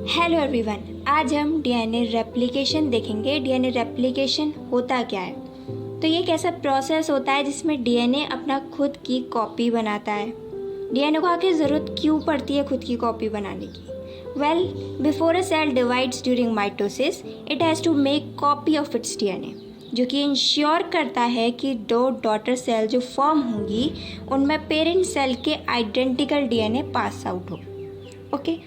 Hello everyone, आज हम DNA replication देखेंगे। डीएनए रेप्लिकेशन होता क्या है? तो ये एक ऐसा प्रोसेस होता है जिसमें डीएनए अपना खुद की कॉपी बनाता है। डीएनए को आखिर ज़रूरत क्यों पड़ती है खुद की कॉपी बनाने की? Well, before a cell divides during mitosis it has to make copy of its DNA, जो कि इंश्योर करता है कि दो डॉटर सेल जो फॉर्म होंगी उनमें पेरेंट सेल के आइडेंटिकल डीएनए पास आउट हो। ओके,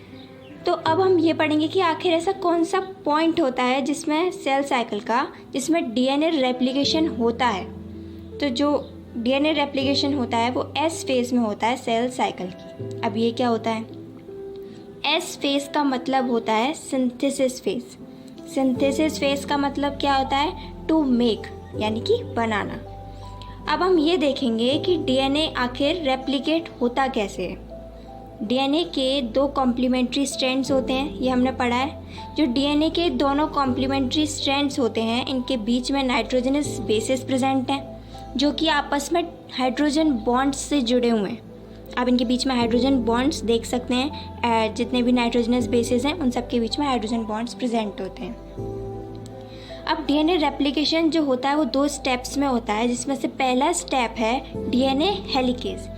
तो अब हम ये पढ़ेंगे कि आखिर ऐसा कौन सा पॉइंट होता है जिसमें सेल साइकिल का जिसमें डीएनए रेप्लिकेशन होता है। तो जो डीएनए रेप्लिकेशन होता है वो एस फेज में होता है सेल साइकिल की। अब ये क्या होता है? एस फेज का मतलब होता है सिंथेसिस फेज। सिंथेसिस फेज का मतलब क्या होता है? टू मेक, यानी कि बनाना। अब हम ये देखेंगे कि डीएनए आखिर रेप्लिकेट होता कैसे है। डीएनए के दो कॉम्प्लीमेंट्री स्ट्रैंड्स होते हैं, ये हमने पढ़ा है। जो डीएनए के दोनों कॉम्प्लीमेंट्री स्ट्रैंड्स होते हैं इनके बीच में नाइट्रोजनस बेसेस प्रेजेंट हैं जो कि आपस में हाइड्रोजन बॉन्ड्स से जुड़े हुए हैं। आप इनके बीच में हाइड्रोजन बॉन्ड्स देख सकते हैं। जितने भी नाइट्रोजनस बेसेस हैं उन सब के बीच में हाइड्रोजन बॉन्ड्स प्रेजेंट होते हैं। अब डीएनए रेप्लिकेशन जो होता है वो दो स्टेप्स में होता है, जिसमें से पहला स्टेप है डीएनए हेलिकेज,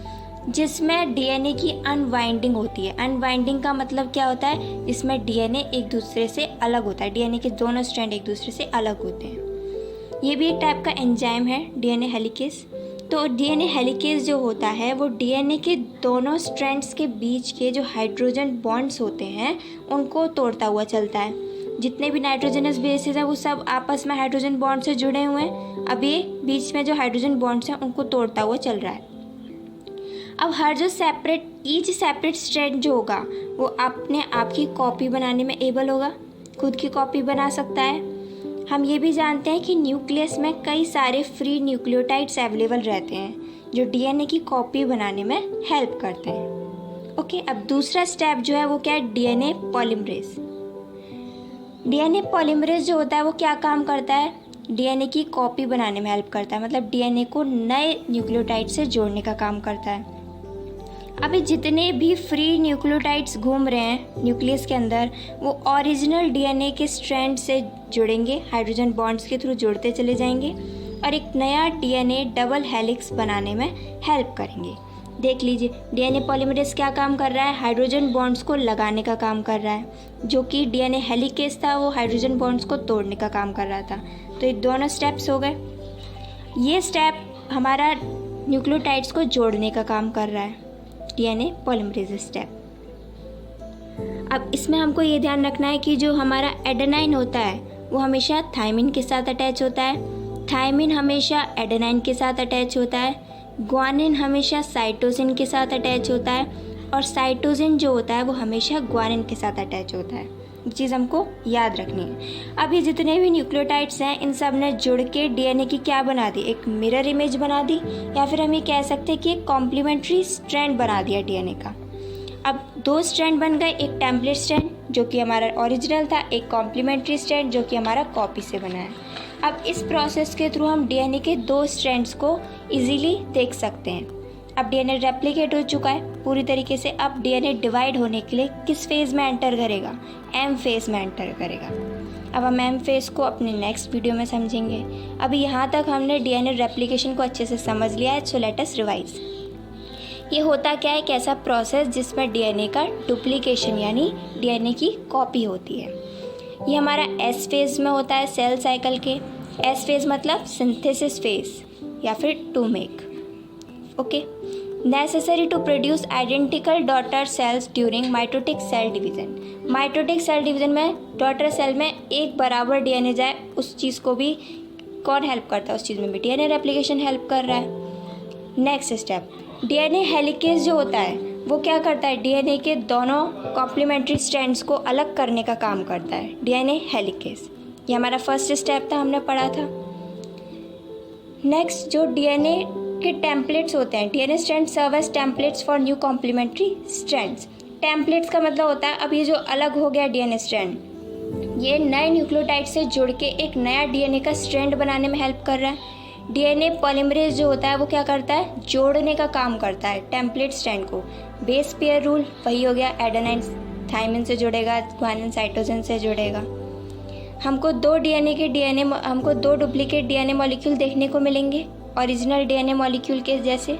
जिसमें डीएनए की अनवाइंडिंग होती है। अनवाइंडिंग का मतलब क्या होता है? इसमें डीएनए एक दूसरे से अलग होता है। डीएनए के दोनों स्ट्रैंड एक दूसरे से अलग होते हैं। ये भी एक टाइप का एंजाइम है डीएनए हेलिकेज। तो डीएनए हेलिकेज जो होता है वो डीएनए के दोनों स्ट्रैंड्स के बीच के जो हाइड्रोजन बॉन्ड्स होते हैं उनको तोड़ता हुआ चलता है। जितने भी नाइट्रोजनस बेसेस हैं वो सब आपस में हाइड्रोजन बॉन्ड से जुड़े हुए हैं। अब ये बीच में जो हाइड्रोजन बॉन्ड्स हैं उनको तोड़ता हुआ चल रहा है। अब हर जो ईच सेपरेट स्ट्रैंड जो होगा वो अपने आप की कॉपी बनाने में एबल होगा, खुद की कॉपी बना सकता है। हम ये भी जानते हैं कि न्यूक्लियस में कई सारे फ्री न्यूक्लियोटाइड्स अवेलेबल रहते हैं जो डीएनए की कॉपी बनाने में हेल्प करते हैं। ओके, अब दूसरा स्टेप जो है वो क्या है? DNA polymerase. डीएनए पॉलीमरेज जो होता है वो क्या काम करता है? डीएनए की कॉपी बनाने में हेल्प करता है, मतलब डीएनए को नए न्यूक्लियोटाइड से जोड़ने का काम करता है। अभी जितने भी फ्री न्यूक्लियोटाइड्स घूम रहे हैं न्यूक्लियस के अंदर वो ओरिजिनल डीएनए के स्ट्रैंड से जुड़ेंगे, हाइड्रोजन बॉन्ड्स के थ्रू जुड़ते चले जाएंगे और एक नया डीएनए डबल हेलिक्स बनाने में हेल्प करेंगे। देख लीजिए, डीएनए पॉलीमरेज क्या काम कर रहा है? हाइड्रोजन बॉन्ड्स को लगाने का काम कर रहा है, जो कि डीएनए हेलिकेज था वो हाइड्रोजन बॉन्ड्स को तोड़ने का काम कर रहा था। तो ये दोनों स्टेप्स हो गए। ये स्टेप हमारा न्यूक्लियोटाइड्स को जोड़ने का काम कर रहा है, डीएनए पॉलीमरेज स्टेप। अब इसमें हमको ये ध्यान रखना है कि जो हमारा एडेनाइन होता है वो हमेशा थायमिन के साथ अटैच होता है, थायमिन हमेशा एडेनाइन के साथ अटैच होता है, ग्वानिन हमेशा साइटोसिन के साथ अटैच होता है और साइटोसिन जो होता है वो हमेशा ग्वानिन के साथ अटैच होता है। ये चीज़ हमको याद रखनी है। अब ये जितने भी न्यूक्लियोटाइड्स हैं इन सब ने जुड़ के डीएनए की क्या बना दी? एक मिरर इमेज बना दी, या फिर हम ये कह सकते हैं कि एक कॉम्प्लीमेंट्री स्ट्रैंड बना दिया डीएनए का। अब दो स्ट्रैंड बन गए, एक टेम्पलेट स्ट्रैंड जो कि हमारा ओरिजिनल था, एक कॉम्प्लीमेंट्री स्ट्रैंड जो कि हमारा कॉपी से बना है। अब इस प्रोसेस के थ्रू हम डीएनए के दो स्ट्रैंड्स को इजीली देख सकते हैं। अब डीएनए रेप्लिकेट हो चुका है पूरी तरीके से। अब डीएनए डिवाइड होने के लिए किस फेज़ में एंटर करेगा? एम फेज़ में एंटर करेगा। अब हम एम फेज़ को अपने नेक्स्ट वीडियो में समझेंगे। अभी यहाँ तक हमने डीएनए रेप्लिकेशन को अच्छे से समझ लिया है, सो लेट अस रिवाइज। ये होता क्या है? एक ऐसा प्रोसेस जिसमें डीएनए का डुप्लीकेशन यानी डीएनए की कॉपी होती है। ये हमारा एस फेज़ में होता है सेल साइकिल के। एस फेज़ मतलब सिंथेसिस फेज़ या फिर to make. Okay, necessary to produce identical daughter cells during mitotic cell division. Mitotic cell division में डॉटर सेल में एक बराबर डीएनए जाए, उस चीज़ को भी कौन हेल्प करता है? उस चीज़ में भी डीएनए रेप्लिकेशन हेल्प कर रहा है। नेक्स्ट स्टेप, डीएनए हेलिकेज जो होता है वो क्या करता है? डीएनए के दोनों कॉम्प्लीमेंट्री स्ट्रैंड्स को अलग करने का काम करता है, डीएनए हेलिकेज। ये हमारा फर्स्ट स्टेप था, हमने पढ़ा था। नेक्स्ट, जो डीएनए के टेम्पलेट्स होते हैं, DNA strand serve as templates for new complementary strands. Templates का मतलब होता है अब ये जो अलग हो गया डीएनए स्ट्रैंड, ये नए न्यूक्लियोटाइड से जुड़ के एक नया डीएनए का स्ट्रैंड बनाने में हेल्प कर रहा है। डीएनए पॉलीमरेज जो होता है वो क्या करता है? जोड़ने का काम करता है टेम्पलेट स्ट्रैंड को। बेस पेयर रूल वही हो गया एडेनाइन थायमिन से जुड़ेगा, ग्वानिन साइटोसिन से जुड़ेगा। हमको दो डुप्लीकेट डीएनए मॉलिक्यूल देखने को मिलेंगे ओरिजिनल डीएनए मॉलिक्यूल के जैसे।